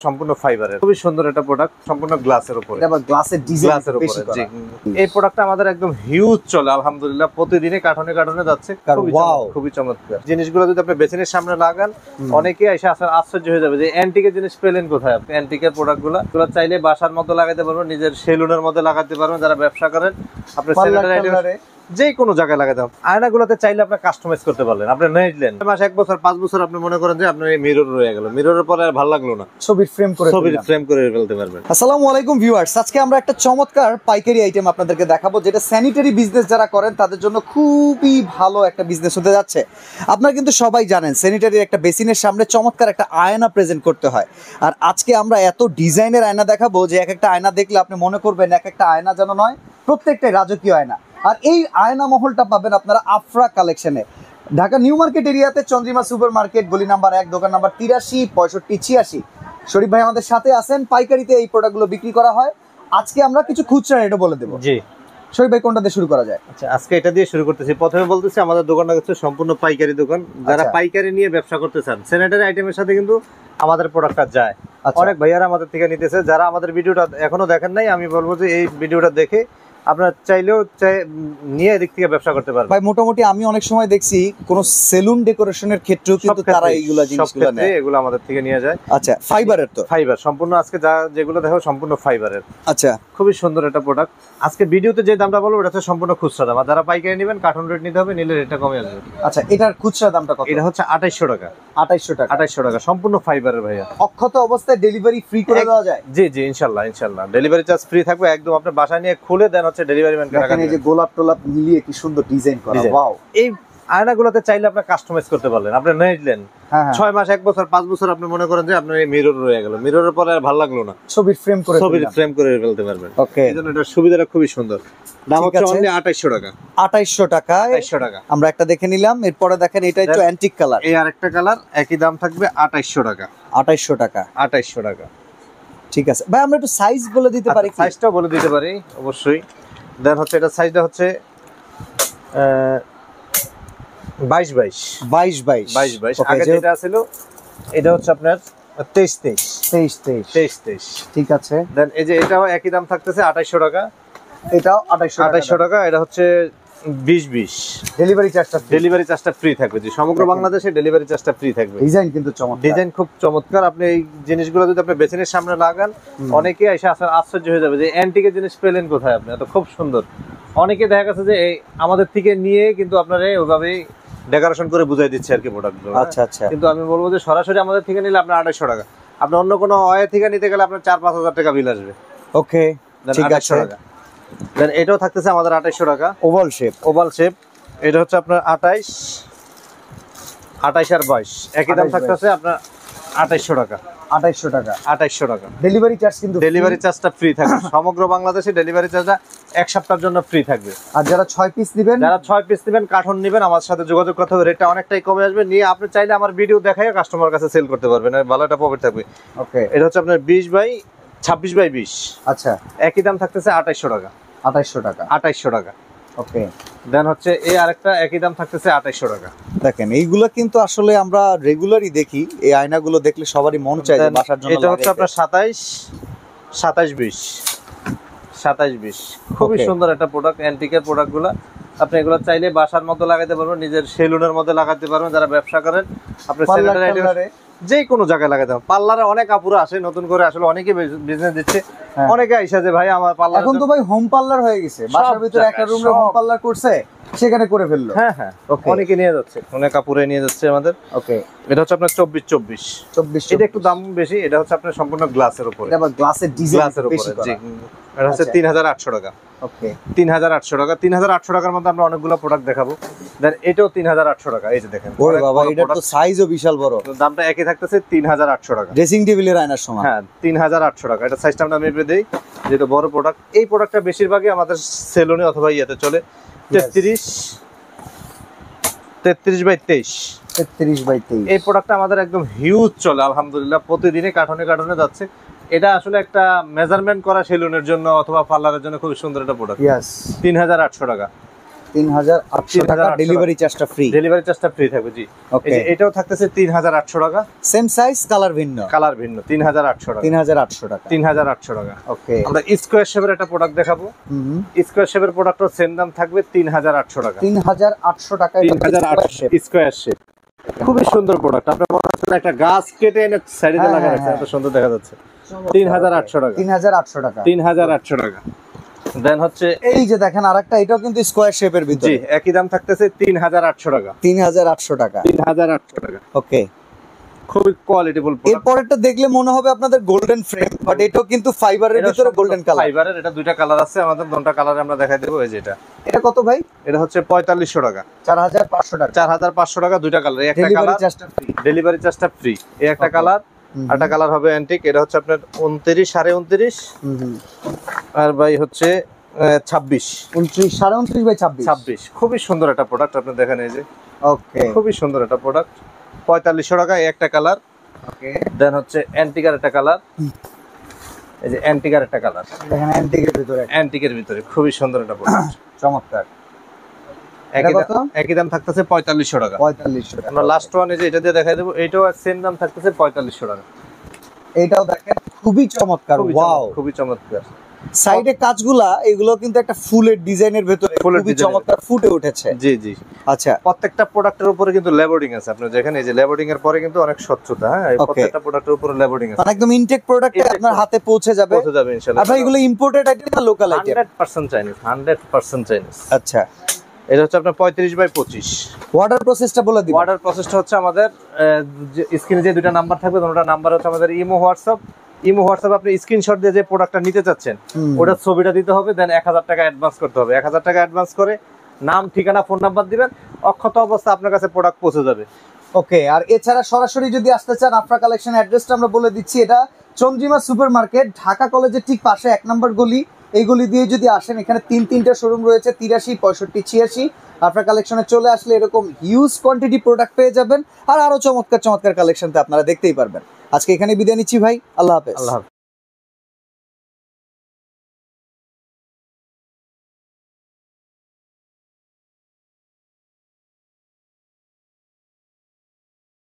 সম্পূর্ণ ফাইবারের খুবই সুন্দর একটা প্রোডাক্ট, সম্পূর্ণ গ্লাসের উপরে। এটা আবার গ্লাসের ডিজাইন এর উপরে। জি, এই প্রোডাক্টটা আমাদের একদম হিউজ চলে আলহামদুলিল্লাহ, প্রতিদিনই কার্টনে কার্টনে যাচ্ছে। খুবই চমৎকার জিনিসগুলো যদি আপনি বেসিনের সামনে লাগান, অনেকেই এসে আশ্চর্য হয়ে যাবে যে অ্যান্টিকের জিনিস পেলেন কোথায় আপনি। অ্যান্টিকের প্রোডাক্টগুলো চাইলে বাসার মধ্যে লাগাতে পারবেন, নিজের সেলুনের মধ্যে লাগাতে পারবেন। যারা ব্যবসা করেন আপনি যে কোনো জায়গায় লাগাতে হবে। আয়নাগুলোতে চাইলে আপনি কাস্টমাইজ করতে পারলেন। আপনি নিলেন মাস 1 বছর 5 বছর আপনি মনে করেন যে আপনার এই মিরর রয়ে গেল, মিররের পরে আর ভালো লাগলো না, ছবির ফ্রেম করে ফেলতে পারবেন। আসসালামু আলাইকুম ভিউয়ার্স, আজকে আমরা একটা চমৎকার পাইকারি আইটেম আপনাদেরকে দেখাবো, যেটা স্যানিটারি বিজনেস যারা করেন তাদের জন্য খুবই ভালো একটা বিজনেস হতে যাচ্ছে। আপনারা কিন্তু সবাই জানেন স্যানিটারির একটা বেসিনের সামনে চমৎকার একটা আয়না প্রেজেন্ট করতে হয়। আর আজকে আমরা এত ডিজাইনের আয়না দেখাবো যে এক একটা আয়না দেখলে আপনি মনে করবেন এক একটা আয়না যেন নয়, প্রত্যেকটাই রাজকীয় আয়না। আর এই আয়না মহলটা পাবেন আপনারা আফরা কালেকশনে, ঢাকা নিউ মার্কেট এরিয়াতে, চন্দ্রিমা সুপার মার্কেট, গলি নাম্বার 1, দোকান নাম্বার 83, 65, 86। শরীফ ভাই আমাদের সাথে আছেন। পাইকারিতে এই প্রোডাক্টগুলো বিক্রি করা হয়। আজকে আমরা কিছু খুচরা রেটও বলে দেবো। জি শরীফ ভাই, কোনটা দিয়ে শুরু করা যায়? আচ্ছা, আজকে এটা দিয়ে শুরু করতেছি। প্রথমে বলতেছি আমাদের দোকানটা হচ্ছে সম্পূর্ণ পাইকারি দোকান। যারা পাইকারি নিয়ে ব্যবসা করতে চান, স্যানিটারি আইটেমের সাথে কিন্তু আমাদের প্রোডাক্টটা যায়। অনেক ভাইয়ারা আমাদের থেকে নিতেছে। যারা আমাদের ভিডিওটা এখনো দেখেন নাই, আমি বলবো যে এই ভিডিওটা দেখে আপনারা চাইলেও নিয়ে এদিক থেকে ব্যবসা করতে পারবেন। ভাই মোটামুটি আমি অনেক সময় দেখছি কোন সেলুন ডেকোরেশনের ক্ষেত্রেও কিন্তু তারা এইগুলা জিনিসগুলো নেয়, এগুলো আমাদের থেকে নিয়ে যায়। আচ্ছা, ফাইবারের তো? ফাইবার সম্পূর্ণ। আজকে যেগুলো দেখো সম্পূর্ণ ফাইবারের। আচ্ছা, খুবই সুন্দর একটা প্রোডাক্ট। আজকে ভিডিওতে যে দামটা বলবো এটা হচ্ছে সম্পূর্ণ খুচরা দাম। আর যারা পাইকারি নেবেন কার্টন রেট নিতে হবে, নিলে রেটটা কমে আসবে। আচ্ছা, এটার খুচরা দামটা কত? এটা হচ্ছে 2800 টাকা। 2800 টাকা? 2800 টাকা সম্পূর্ণ ফাইবারের ভাইয়া। অক্ষত অবস্থায় ডেলিভারি ফ্রি করে দেওয়া যায়? জি জি, ইনশাআল্লাহ ইনশাআল্লাহ ডেলিভারি চার্জ ফ্রি থাকবে। একদম আপনি বাসায় নিয়ে খুলে দেন হচ্ছে ডেলিভারি ম্যানকে টাকা দিবেন। এই যে গোলাপ টোলাপ মিলিয়ে কি সুন্দর ডিজাইন করা, ওয়াও। এই আয়নাগুলোতে চাইলে আপনি কাস্টমাইজ করতে পারলেন। আপনি নিলেন 6 মাস 1 বছর 5 বছর আপনি মনে করেন যে আপনার এই মিরর রয়ে গেল, মিররের পরে আর ভালো লাগলো না, ছবির ফ্রেম করে ফেলতে পারবেন। ওকে, এইজন্য এটার সুবিধাটা খুবই সুন্দর। দাম হচ্ছে অনলি 2800 টাকা। 2800 টাকায় 2800 টাকা আমরা একটা দেখে নিলাম। এরপরে দেখেন এটা একটু অ্যান্টিক কালার। এই আরেকটা কালার, একই দাম থাকবে 2800 টাকা। 2800 টাকা? 2800 টাকা, ঠিক আছে ভাই। আমরা একটু সাইজ বলে দিতে পারি? সাইজটাও বলে দিতে পারি অবশ্যই। দেন হচ্ছে এটা সাইজটা হচ্ছে 22-22। আগে যেটা ছিল এটা হচ্ছে আপনার 23-23। ঠিক আছে। দেন এই যে এটাও একই দাম থাকতেছে 2800 টাকা। এটাও 2800 টাকা। এটা হচ্ছে 20-20। ডেলিভারি চার্জটা ফ্রি থাকবে। যে সমগ্র বাংলাদেশে ডেলিভারি চার্জটা ফ্রি থাকবে। ডিজাইন কিন্তু চমৎকার, ডিজাইন খুব চমৎকার। আপনি এই জিনিসগুলো যদি আপনি বেসিনের সামনে লাগান, অনেকেই এসে আশ্চর্য হয়ে যাবে যে অ্যান্টিকের জিনিস পেলেন কোথায় আপনি। এত খুব সুন্দর। অনেকে দেখা গেছে যে আমাদের থেকে নিয়ে কিন্তু আপনারা ওইভাবেই ডেকোরেশন করে বুঝাই দিচ্ছে আর কি প্রোডাক্টগুলো। আচ্ছা আচ্ছা। কিন্তু আমি বলবো যে সরাসরি আমাদের থেকে নিলে আপনার 2800 টাকা। আপনি অন্য কোনো ওয়ে থেকে নিতে গেলে আপনার 4-5 হাজার টাকা বিল আসবে। ওকে, ঠিক আছে। দেন এটাও থাকতেছে আমাদের 2800 টাকা। Oval shape. এটা হচ্ছে আপনার 28 আর 22 একই দাম থাকতেছে আপনার 2800 টাকা। 2800 টাকা। ডেলিভারি চার্জ কিন্তু ডেলিভারি চার্জটা ফ্রি থাকবে। সমগ্র বাংলাদেশে ডেলিভারি চার্জটা 1 সপ্তাহের জন্য ফ্রি থাকবে। আর যারা 6 পিস নেবেন, কার্টন নেবেন, আমার সাথে যোগাযোগ করতে হবে। রেটটা অনেকটাই কমে আসবে। নিয়ে আপনি চাইলে আমার ভিডিও দেখাই কাস্টমার কাছে সেল করতে পারবেন, ভালো একটা প্রফিট থাকবে। ওকে, এটা হচ্ছে আপনার 26/20। আচ্ছা, একই দাম থাকতেছে 2800 টাকা। 2800 টাকা। ওকে। দেন হচ্ছে এই আরেকটা একই দাম থাকতেছে 2800 টাকা। দেখেন এইগুলা কিন্তু আসলে আমরা রেগুলারই দেখি। এই আয়নাগুলো দেখলে সবারই মন চায় যে বাসার জন্য। এটা হচ্ছে আপনার 27-20। খুবই সুন্দর একটা প্রোডাক্ট। অ্যান্টিকের প্রোডাক্টগুলো আপনি এগুলো চাইলে বাসার মধ্যে লাগাতে পারবেন, নিজের সেলুনের মধ্যে লাগাতে পারবেন। যারা ব্যবসা করেন আপনি যে কোনো জায়গায় লাগাতে পারবেন। পার্লারে অনেক আপুরা আসে নতুন করে, আসলে অনেকে বিজনেস দিচ্ছে। অনেকে আইসা যে ভাই আমার পার্লার, এখন তো ভাই হোম পার্লার হয়ে গেছে, বাসার ভিতরে একটা রুমে হোম পার্লার করছে, সেখানে করে ফেললো। হ্যাঁ, অনেকে নিয়ে যাচ্ছে, অনেক আপুরে নিয়ে যাচ্ছে আমাদের। ওকে, এটা হচ্ছে আপনার 24-24। এটা একটু দাম বেশি। এটা হচ্ছে আপনার সম্পূর্ণ গ্লাসের উপরে। এটা আবার গ্লাসের ডিজাইন উপরে। জি, এটা হচ্ছে 3800 টাকা। ওকে, 3800 টাকা। 3800 টাকার মধ্যে আমরা অনেকগুলো প্রোডাক্ট দেখাবো। দেন এটাও 3800 টাকা। এই যে দেখেন, ওরে বাবা, এটা তো সাইজও বিশাল বড়। দামটা একই থাকতেছে 3800 টাকা। ড্রেসিং টেবিলের আয়নার সমান। হ্যাঁ, 3800 টাকা। এটা সাইজটা আমরা মেপে দেই, যেটা বড় প্রোডাক্ট। এই প্রোডাক্টটা বেশিরভাগই আমাদের সেলুনে অথবা ইয়েতে চলে। 33/23। এই প্রোডাক্টটা আমাদের একদম হিউজ চলে আলহামদুলিল্লাহ, প্রতিদিনই কার্টনে কার্টনে যাচ্ছে। এটা আসলে একটা মেজারমেন্ট করা সেলুনের জন্য অথবা পার্লারের জন্য খুব সুন্দর একটা প্রোডাক্ট। 3800 টাকা। 3800 টাকা, ডেলিভারি চার্জটা ফ্রি। ডেলিভারি চার্জটা ফ্রি থাকবে জি। ওকে, এটাও থাকতেছে 3800 টাকা, সেম সাইজ, কালার ভিন্ন। 3800 টাকা, 3800 টাকা, 3800 টাকা। ওকে, আমরা স্কয়ার শেপের একটা প্রোডাক্ট দেখাবো। স্কয়ার শেপের প্রোডাক্টও সেম দাম থাকবে 3800 টাকা। 3800 টাকা, 3800 স্কয়ার শেপ, খুবই সুন্দর প্রোডাক্ট। আপনার মনে হচ্ছে একটা গাছ কেটে এনে সাইডে লাগা আছে, এত সুন্দর দেখা যাচ্ছে। 3800 টাকা, 3800 টাকা, 3800 টাকা। দেন হচ্ছে এই যে দেখেন আরেকটা, এটাও কিন্তু স্কয়ার শেপের জি, ভিতরে, একই দাম থাকতেছে 3800 টাকা, 3800 টাকা, 3800 টাকা। ওকে। খুবই কোয়ালিটিফুল প্রোডাক্ট। এরপরেরটা দেখলে মনে হবে আপনাদের গোল্ডেন ফ্রেম, বাট এটাও কিন্তু ফাইবারের ভিতরে গোল্ডেন কালার। ফাইবারের, এটা দুইটা কালার আছে আমাদের, দুটো কালারে আমরা দেখাই দেব। এই যে এটা কত ভাই? এটা হচ্ছে 4500 টাকা, 4500 টাকা, 4500 টাকা, দুইটা কালার। একটা ডেলিভারি কালার চার্জটা ফ্রি, ডেলিভারি চার্জটা ফ্রি। এই একটা কালার, আরেকটা কালার হবে অ্যান্টিক। এটা হচ্ছে আপনার 29 29.5, আর ভাই হচ্ছে 26 29 29.5 বাই 26। 26। খুবই সুন্দর একটা প্রোডাক্ট, আপনি দেখেন। এই যে ওকে, খুবই সুন্দর একটা প্রোডাক্ট, 4500 টাকা। এই একটা কালার। ওকে, দেন হচ্ছে অ্যান্টিকার একটা কালার। এই যে অ্যান্টিকার একটা কালার, দেখেন অ্যান্টিকের ভিতরে, অ্যান্টিকের ভিতরে খুবই সুন্দর একটা প্রোডাক্ট, চমৎকার। একই দাম থাকতেছে 4500 টাকা। 4500 টাকা। আমরা লাস্ট ওয়ান এই যে এটা দিয়ে দেখাই দেবো, এটাও সেম দাম থাকতেছে 4500 টাকা। এটাও দেখেন খুবই চমৎকার, ওয়াও, খুবই চমৎকার। সাইডে কাজগুলা এগুলো কিন্তু একটা ফুলের ডিজাইনের ভিতরে খুবই চমৎকার ফুটে উঠেছে। জি জি। আচ্ছা, প্রত্যেকটা প্রোডাক্টের উপরে কিন্তু লেবেলিং আছে, আপনি দেখেন। এই যে লেবেলিং এর পরে কিন্তু অনেক স্বচ্ছতা, হ্যাঁ, এই প্রত্যেকটা প্রোডাক্টের উপরে লেবেলিং আছে, মানে একদম ইনটেক প্রোডাক্টে আপনার হাতে পৌঁছে যাবে ইনশাআল্লাহ। আর ভাই এগুলো ইম্পোর্টেড আইটেম না লোকাল আইটেম? 100% Chinese, 100% Chinese. আচ্ছা, এটা হচ্ছে আপনার 35 বাই 25। অর্ডার প্রসেসটা বলে দিন। অর্ডার প্রসেসটা হচ্ছে আমাদের স্ক্রিনে যে দুটো নাম্বার থাকবে, দুটো নাম্বার হচ্ছে আমাদের ইমো হোয়াটসঅ্যাপ। আপনি স্ক্রিনশট দিয়ে যে প্রোডাক্টটা নিতে চাচ্ছেন ওটার ছবিটা দিতে হবে, দেন 1000 টাকা অ্যাডভান্স করতে হবে। 1000 টাকা অ্যাডভান্স করে নাম, ঠিকানা, ফোন নাম্বার দিবেন, অক্ষত অবস্থা আপনার কাছে প্রোডাক্ট পৌঁছে যাবে। ওকে, আর এছাড়া সরাসরি যদি আসতে চান, আফরা কালেকশন অ্যাড্রেসটা আমরা বলে দিচ্ছি। এটা চন্দ্রিমা সুপার মার্কেট, ঢাকা কলেজের ঠিক পাশে 1 নম্বর গলি। এই গলি দিয়ে যদি আসেন, এখানে তিনটা শোরুম রয়েছে, 83, 65, 86। আফরা কালেকশনে চলে আসলে এরকম হিউজ কোয়ান্টিটি প্রোডাক্ট পেয়ে যাবেন, আর আরো চমৎকার চমৎকার কালেকশনতে আপনারা দেখতেই পারবেন। আজকে এখানে বিদায় নিচ্ছি ভাই, আল্লাহ হাফেজ। আল্লাহ হাফেজ।